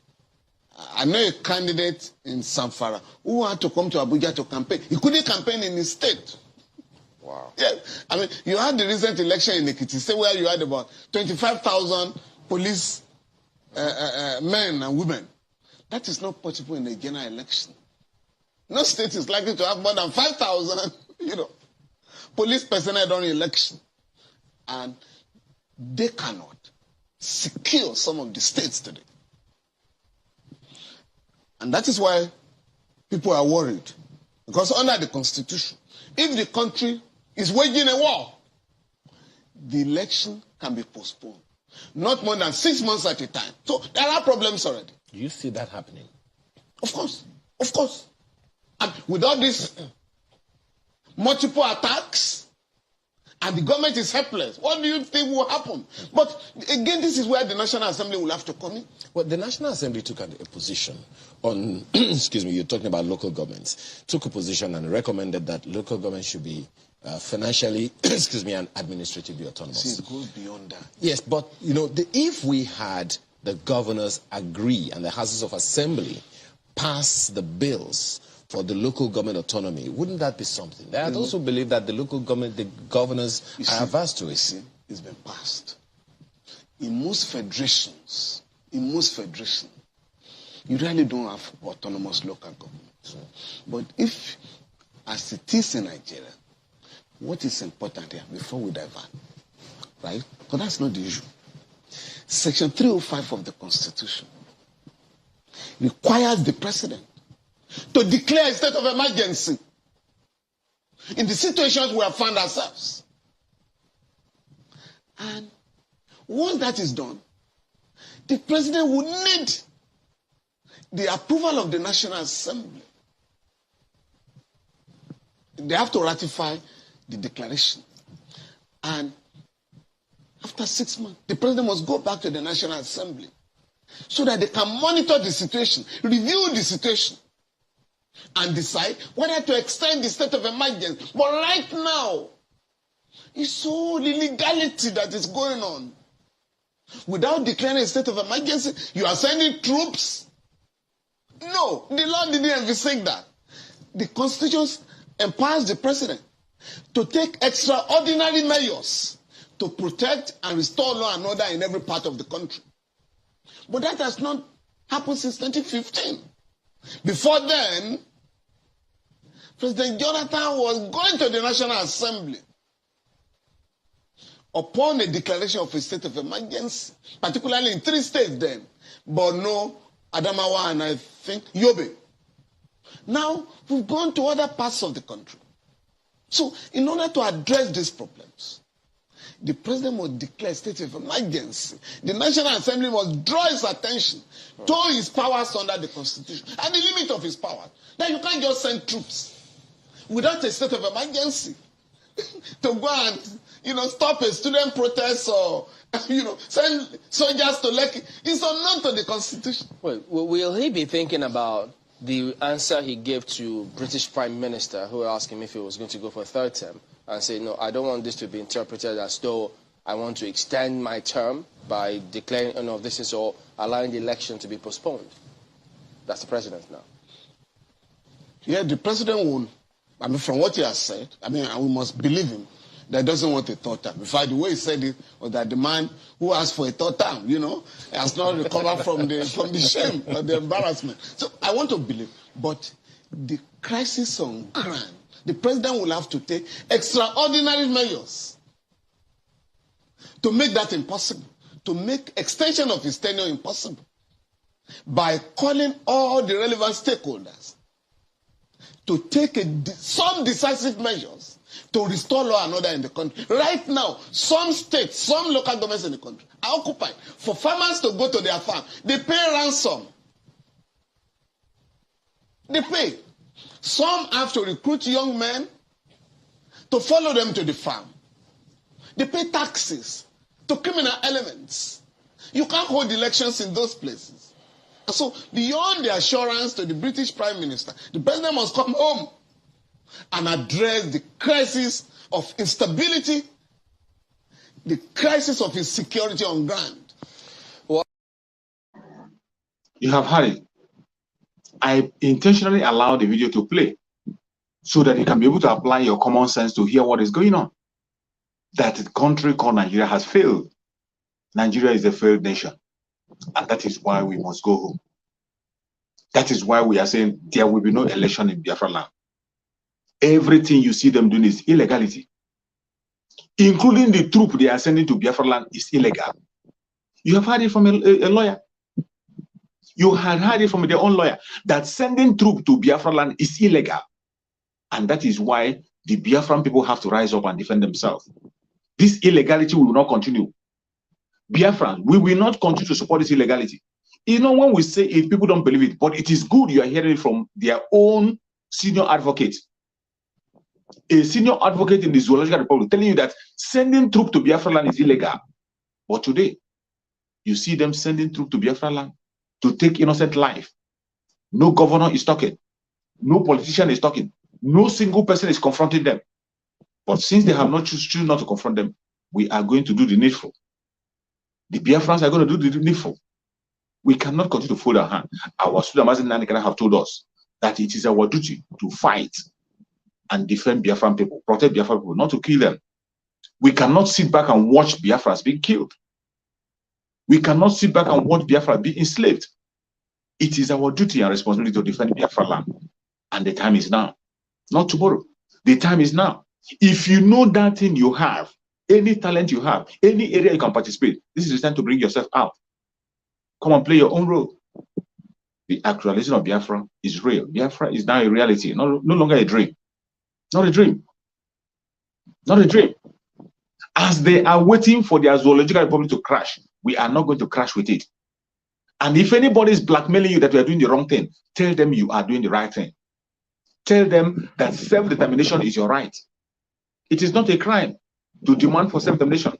I know a candidate in Samfara who had to come to Abuja to campaign. He couldn't campaign in his state. Wow. Yeah, I mean, you had the recent election in Ekiti, say where you had about 25,000 police men and women. That is not possible in a general election. No state is likely to have more than 5,000, police personnel during election. And they cannot secure some of the states today. And that is why people are worried. Because under the Constitution, if the country is waging a war, the election can be postponed. Not more than 6 months at a time. So there are problems already. Do you see that happening? Of course. Of course. And without these multiple attacks, and the government is helpless, what do you think will happen? But again, this is where the National Assembly will have to come in. Well, the National Assembly took a position on, excuse me, you're talking about local governments, took a position and recommended that local governments should be financially, excuse me, and administratively autonomous. See, it goes beyond that. Yes, but, if we had the governors agree and the Houses of Assembly pass the bills for the local government autonomy, wouldn't that be something? I also believe that the local government, the governors are averse to it. It's been passed. In most federations, you really don't have autonomous local governments. But if, as it is in Nigeria, what is important here, before we divert, right? Because that's not the issue. Section 305 of the Constitution requires the president to declare a state of emergency in the situations we have found ourselves. And once that is done, the president would need the approval of the National Assembly. They have to ratify the declaration. And after 6 months, the president must go back to the National Assembly so that they can monitor the situation, review the situation, and decide whether to extend the state of emergency. But right now, it's all illegality that is going on. Without declaring a state of emergency, you are sending troops? No, the law didn't envisage that. The Constitution empowers the president to take extraordinary measures to protect and restore law and order in every part of the country. But that has not happened since 2015. Before then, President Jonathan was going to the National Assembly upon a declaration of a state of emergency, particularly in 3 states then, Borno, Adamawa, and I think Yobe. Now, we've gone to other parts of the country. So, in order to address these problems, the president must declare a state of emergency. The National Assembly must draw his attention to his powers under the Constitution and the limit of his powers. Now, you can't just send troops without a state of emergency to go and, stop a student protest or, send soldiers to Lekki. It's unknown to the Constitution. Well, will he be thinking about the answer he gave to British Prime Minister who asked him if he was going to go for a 3rd term and say, no, I don't want this to be interpreted as though I want to extend my term by declaring none of this or allowing the election to be postponed? That's the president now. Yeah, the president will, from what he has said, and we must believe him, that doesn't want a third term. In fact, the way he said it was that the man who asked for a third term, has not recovered from the shame or the embarrassment. So I want to believe, but the crisis on ground, the president will have to take extraordinary measures to make that impossible, to make extension of his tenure impossible, by calling all the relevant stakeholders to take some decisive measures to restore law and order in the country. Right now, some states, some local governments in the country are occupied. For farmers to go to their farm, they pay ransom. They pay. Some have to recruit young men to follow them to the farm. They pay taxes to criminal elements. You can't hold elections in those places. So beyond the assurance to the British Prime Minister, the president must come home and address the crisis of instability, the crisis of insecurity on ground. You have heard it. I intentionally allowed the video to play so that you can be able to apply your common sense to hear what is going on. That the country called Nigeria has failed. Nigeria is a failed nation. And that is why we must go home. That is why we are saying there will be no election in Biafra land. Everything you see them doing is illegality. Including the troop they are sending to Biafra land is illegal. You have heard it from a lawyer. You had heard it from their own lawyer that sending troop to Biafra land is illegal. And that is why the Biafran people have to rise up and defend themselves. This illegality will not continue. Biafran, we will not continue to support this illegality. When we say it, people don't believe it, but it is good you are hearing it from their own senior advocate. A senior advocate in the Zoological Republic telling you that sending troops to Biafra land is illegal. But today, you see them sending troops to Biafra land to take innocent life. No governor is talking. No politician is talking. No single person is confronting them. But since they have not chosen not to confront them, we are going to do the needful. The Biafrans are going to do the needful. We cannot continue to fold our hand. Our students have told us that it is our duty to fight and defend Biafran people, protect Biafran people, not to kill them. We cannot sit back and watch Biafrans being killed. We cannot sit back and watch Biafra be enslaved. It is our duty and responsibility to defend Biafra land. And the time is now. Not tomorrow. The time is now. If you know that thing you have, any talent you have, any area you can participate, this is the time to bring yourself out. Come and play your own role. The actualization of Biafra is real. Biafra is now a reality, no longer a dream. Not a dream. Not a dream. As they are waiting for their Zoological Republic to crash, we are not going to crash with it. And if anybody is blackmailing you that you are doing the wrong thing, tell them you are doing the right thing. Tell them that self-determination is your right. It is not a crime to demand for self-determination.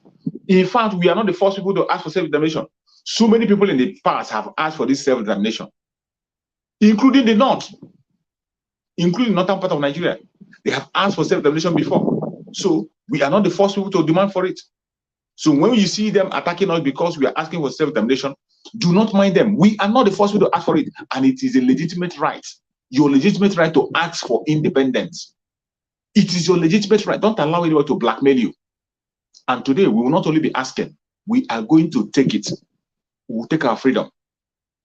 In fact, we are not the first people to ask for self-determination. So many people in the past have asked for this self-determination, including the North, including the northern part of Nigeria. They have asked for self-determination before. So we are not the first people to demand for it. So when you see them attacking us because we are asking for self-determination, do not mind them. We are not the first people to ask for it. And it is a legitimate right. Your legitimate right to ask for independence. It is your legitimate right. Don't allow anyone to blackmail you. And today, we will not only be asking, we are going to take it. We will take our freedom.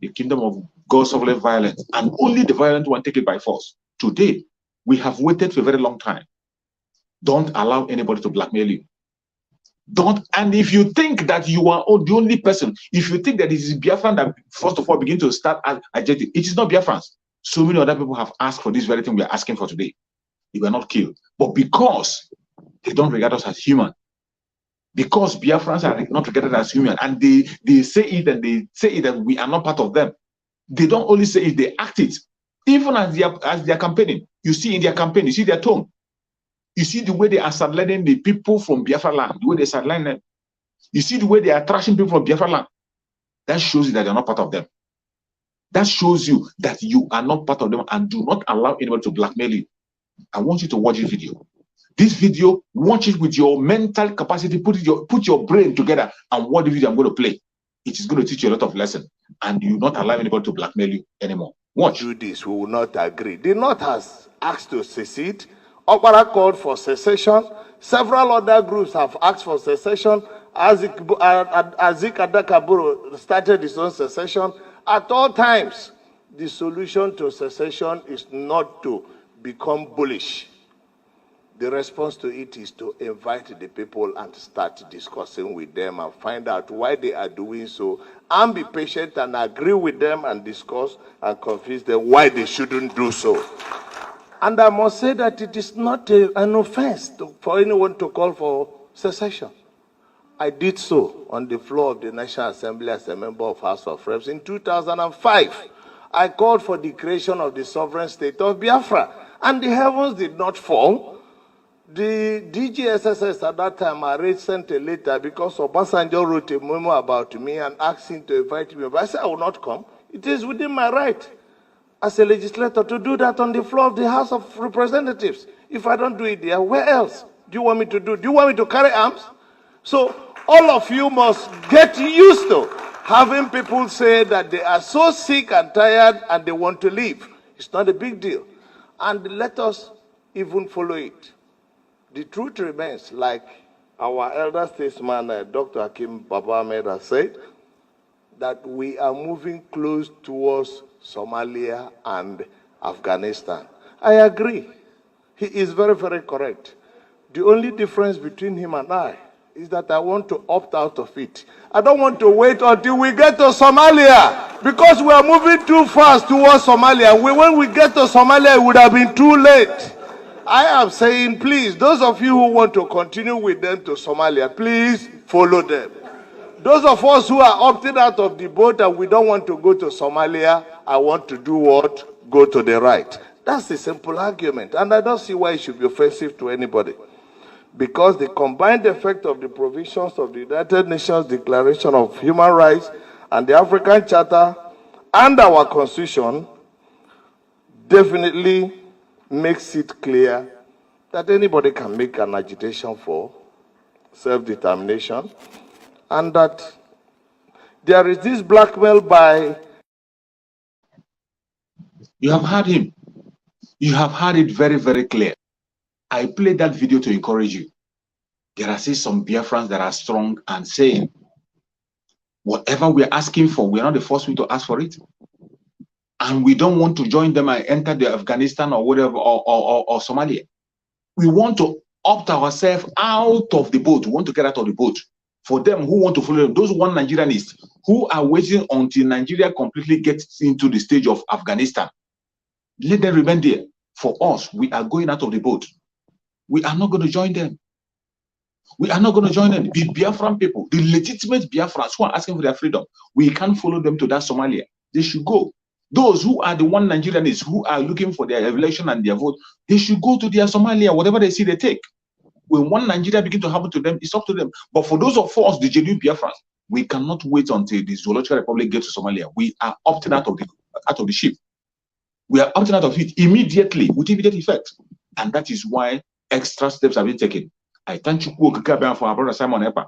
The kingdom of God suffereth violence, and only the violent one take it by force. Today, we have waited for a very long time. Don't allow anybody to blackmail you. Don't, and if you think that you are the only person, if you think that it is Biafran that first of all begin to start agitating, it is not Biafrans. So many other people have asked for this very thing we are asking for today. They were not killed. But because they don't regard us as human, because Biafrans are not regarded as human, and they say it and they say it that we are not part of them. They don't only say it, they act it. Even as they are campaigning, you see in their campaign, you see their tone. You see the way they are sidelining the people from Biafra land, the way they sideline them. You see the way they are trashing people from Biafra land. That shows you that you're not part of them. That shows you that you are not part of them, and do not allow anyone to blackmail you. I want you to watch this video. This video, watch it with your mental capacity, put your brain together and watch the video I'm going to play. It is going to teach you a lot of lessons, and you not allow anybody to blackmail you anymore. Watch. Do this, we will not agree. The North has asked to secede Okpara called for secession. Several other groups have asked for secession. Azik Adakaburu started his own secession. At all times, the solution to secession is not to become bullish. The response to it is to invite the people and start discussing with them and find out why they are doing so, and be patient and agree with them and discuss and convince them why they shouldn't do so. And I must say that it is not an offense for anyone to call for secession. I did so on the floor of the National Assembly as a member of House of Reps in 2005. I called for the creation of the sovereign state of Biafra, and the heavens did not fall. The DGSSS at that time, I sent a letter because Obasanjo wrote a memo about me and asked him to invite me. But I said, I will not come. It is within my right as a legislator to do that on the floor of the House of Representatives. If I don't do it there, where else do you want me to do? Do you want me to carry arms? So all of you must get used to having people say that they are so sick and tired and they want to leave. It's not a big deal. And let us even follow it. The truth remains, like our elder statesman, Dr. Hakim Baba Ahmed has said, that we are moving close towards Somalia and Afghanistan. I agree. He is very, very correct. The only difference between him and I is that I want to opt out of it. I don't want to wait until we get to Somalia, because we are moving too fast towards Somalia. When we get to Somalia, it would have been too late. I am saying, please, those of you who want to continue with them to Somalia, please follow them. Those of us who are opting out of the boat and we don't want to go to Somalia, I want to do what? Go to the right. That's a simple argument, and I don't see why it should be offensive to anybody. Because the combined effect of the provisions of the United Nations Declaration of Human Rights and the African Charter and our Constitution definitely makes it clear that anybody can make an agitation for self-determination, and that there is this blackmail by... You have heard him. You have heard it very, very clear. I played that video to encourage you. There are still some Biafrans that are strong and saying, whatever we are asking for, we are not the first one to ask for it. And we don't want to join them and enter the Afghanistan or whatever, or Somalia. We want to opt ourselves out of the boat. We want to get out of the boat. For them who want to follow them, those one Nigerianists who are waiting until Nigeria completely gets into the stage of Afghanistan, let them remain there. For us, we are going out of the boat. We are not going to join them. We are not going to join them. The Biafran people, the legitimate Biafrans who are asking for their freedom, we can't follow them to that Somalia. They should go. Those who are the one Nigerians who are looking for their election and their vote, they should go to their Somalia. Whatever they see, they take. When one Nigeria begin to happen to them, it's up to them. But for those of us, the genuine Biafrans, we cannot wait until the Zoological Republic gets to Somalia. We are opting out of the ship. We are opting out of it immediately, with immediate effect. And that is why extra steps have been taken. I thank you for our brother Simon Epa.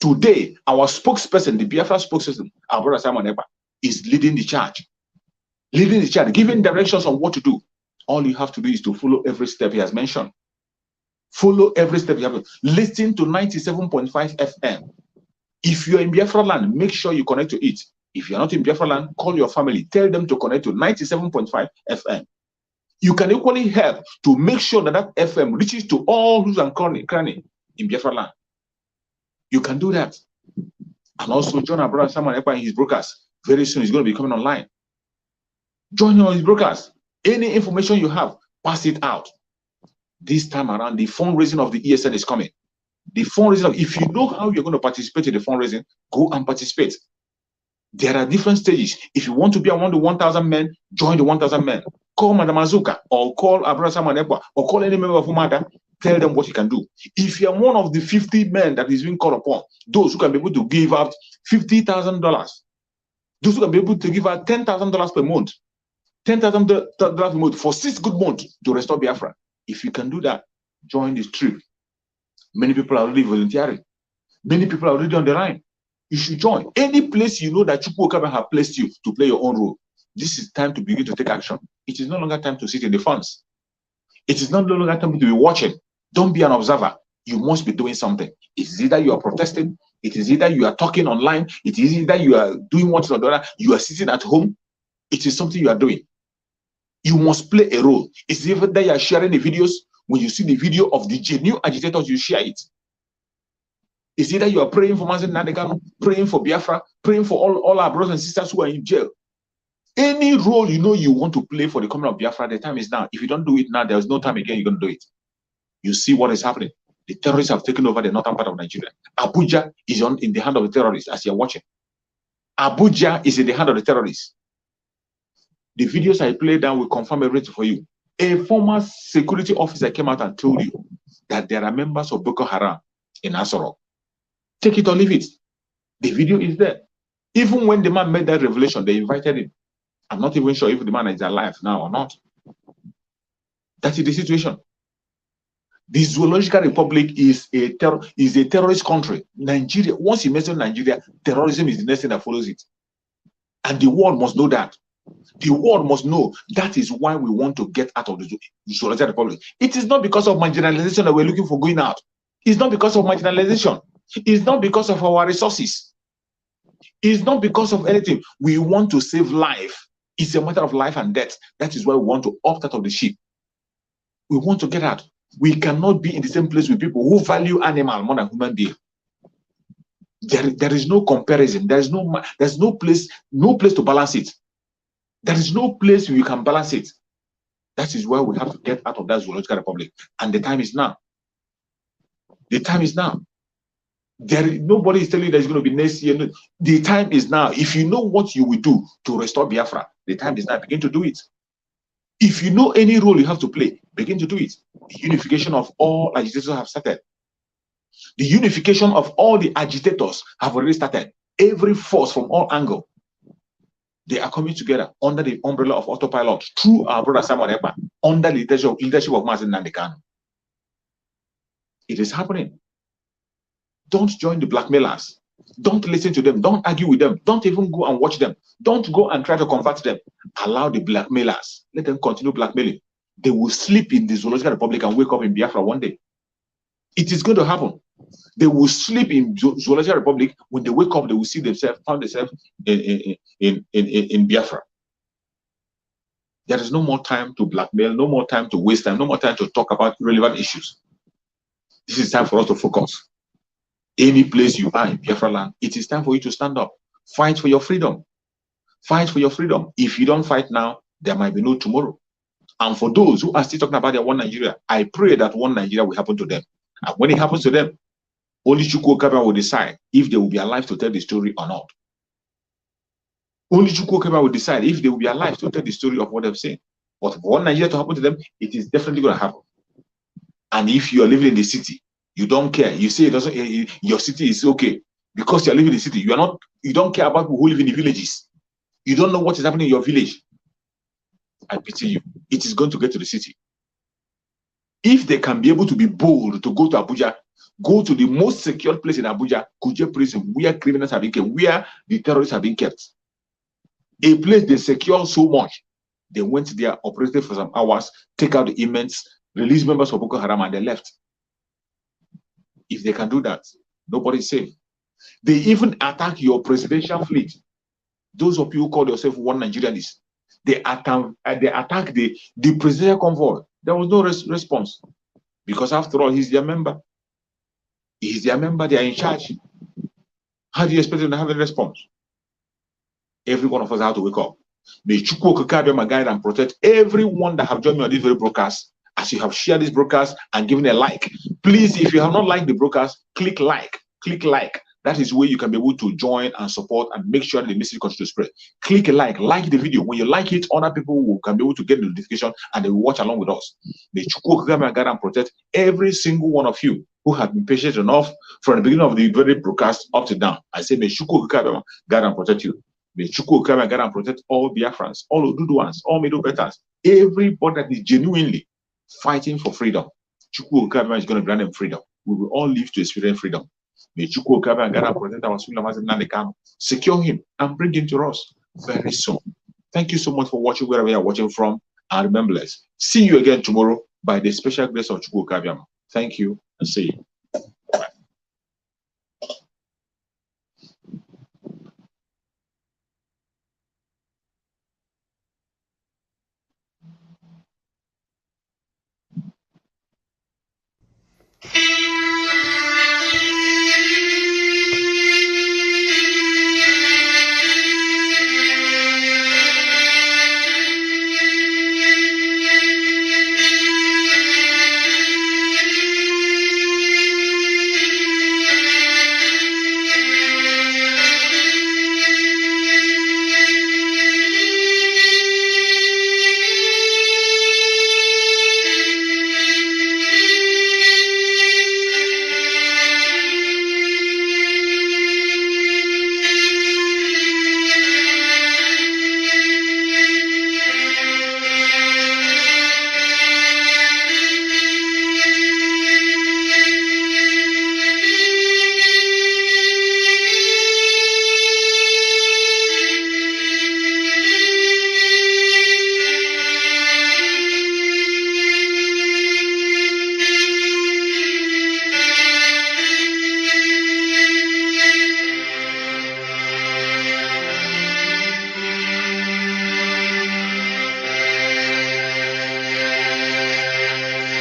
Today, our spokesperson, the Biafra spokesperson, our brother Simon Epa, is leading the charge. Leading the charge, giving directions on what to do. All you have to do is to follow every step he has mentioned. Follow every step you have. Listen to 97.5 FM. If you're in Biafra land, make sure you connect to it. If you're not in Biafra land, call your family. Tell them to connect to 97.5 FM. You can equally help to make sure that that FM reaches to all who's and cranny in Biafra land. You can do that. And also join our brother Simon Epa in his broadcast. Very soon he's going to be coming online. Join him on his broadcast. Any information you have, pass it out. This time around, the fundraising of the ESN is coming. The fundraising, if you know how you're going to participate in the fundraising, go and participate. There are different stages. If you want to be among the 1,000 men, join the 1,000 men. Call Madam Azuka or call Abraham Simon Epa or call any member of Umada. Tell them what you can do. If you're one of the 50 men that is being called upon, those who can be able to give out $50,000, those who can be able to give out $10,000 per month, $10,000 per month for 6 good months to restore Biafra. If you can do that, join this trip. Many people are already volunteering. Many people are already on the line. You should join. Any place you know that Chukwu Okaba have placed you to play your own role. This is time to begin to take action. It is no longer time to sit in the funds. It is not no longer time to be watching. Don't be an observer. You must be doing something. It is either you are protesting, it is either you are talking online, it is either you are doing one or the other, you are sitting at home. It is something you are doing. You must play a role. It's either that you are sharing the videos. When you see the video of the genuine agitators, you share it. It's either you are praying for Mazen Nadekano, praying for Biafra, praying for all our brothers and sisters who are in jail. Any role you know you want to play for the coming of Biafra, the time is now. If you don't do it now, there's no time again you're going to do it. You see what is happening. The terrorists have taken over the northern part of Nigeria. Abuja is in the hand of the terrorists as you're watching. Abuja is in the hand of the terrorists. The videos I played down will confirm everything for you. A former security officer came out and told you that there are members of Boko Haram in Asoro. Take it or leave it. The video is there. Even when the man made that revelation, they invited him. I'm not even sure if the man is alive now or not. That is the situation. The Zoological Republic is a terrorist country. Nigeria, once you mention Nigeria, terrorism is the next thing that follows it. And the world must know that. The world must know that is why we want to get out of the Zoological Republic. It is not because of marginalization that we're looking for going out. It's not because of marginalization. It's not because of our resources. It's not because of anything. We want to save life. It's a matter of life and death. That is why we want to opt out of the ship. We want to get out. We cannot be in the same place with people who value animal more than human being. There is no comparison. There's no place to balance it. There is no place where you can balance it. That is why we have to get out of that Zoological Republic. And the time is now. The time is now. Nobody is telling you there's going to be next year. The time is now. If you know what you will do to restore Biafra, the time is now. Begin to do it. If you know any role you have to play, begin to do it. The unification of all agitators have started. The unification of all the agitators have already started. Every force from all angles, they are coming together under the umbrella of autopilot through our brother Simon Ekpa, under the leadership of Mazen Nandekano. It is happening. Don't join the blackmailers. Don't listen to them. Don't argue with them. Don't even go and watch them. Don't go and try to convert them. Allow the blackmailers. Let them continue blackmailing. They will sleep in the Zoological Republic and wake up in Biafra one day. It is going to happen. They will sleep in Zoological Republic. When they wake up, they will see themselves, found themselves in Biafra. There is no more time to blackmail, no more time to waste time, no more time to talk about relevant issues. This is time for us to focus. Any place you are in Biafra land, it is time for you to stand up. Fight for your freedom. Fight for your freedom. If you don't fight now, there might be no tomorrow. And for those who are still talking about their one Nigeria, I pray that one Nigeria will happen to them. And when it happens to them, only Chukwu Okaba will decide if they will be alive to tell the story or not. Only Chukwu Okaba will decide if they will be alive to tell the story of what they've seen. But for one Nigeria to happen to them, it is definitely going to happen. And if you are living in the city, you don't care. You say it doesn't. Your city is okay because you are living in the city. You don't care about people who live in the villages. You don't know what is happening in your village. I pity you. It is going to get to the city. If they can be able to be bold to go to Abuja, go to the most secure place in Abuja, Kuje prison, where criminals have been kept, where the terrorists have been kept. A place they secure so much. They went there, operated for some hours, take out the inmates, release members of Boko Haram, and they left. If they can do that, nobody is safe. They even attack your presidential fleet. Those of you who call yourself one Nigerianists, they attack the presidential convoy. There was no response. Because after all, he's their member. He's their member, they are in charge. How do you expect them to have a response? Every one of us have to wake up. May Chukwu Okike guide and protect everyone that have joined me on this very broadcast. As you have shared this broadcast and given a like, please, if you have not liked the broadcast, click like. That is where you can be able to join and support and make sure that the message continues to spread. Click a like the video. When you like it, other people can be able to get the notification and they will watch along with us. May Chukwu Okike guide and protect every single one of you who have been patient enough from the beginning of the very broadcast up to now. I say, may Chukwu Okike guide and protect you. May Chukwu Okike guide and protect all Biafrans, all Oduduwans, all Middle Betters, everybody that is genuinely fighting for freedom. Chukwu Okike is going to grant them freedom. We will all live to experience freedom. May Chukwu Okike guide and protect our Sula Mazen Nandekano. Secure him and bring him to us very soon. Thank you so much for watching wherever you are watching from. And remember, let's see you again tomorrow by the special grace of Chukwu Kabiam. Thank you and see you.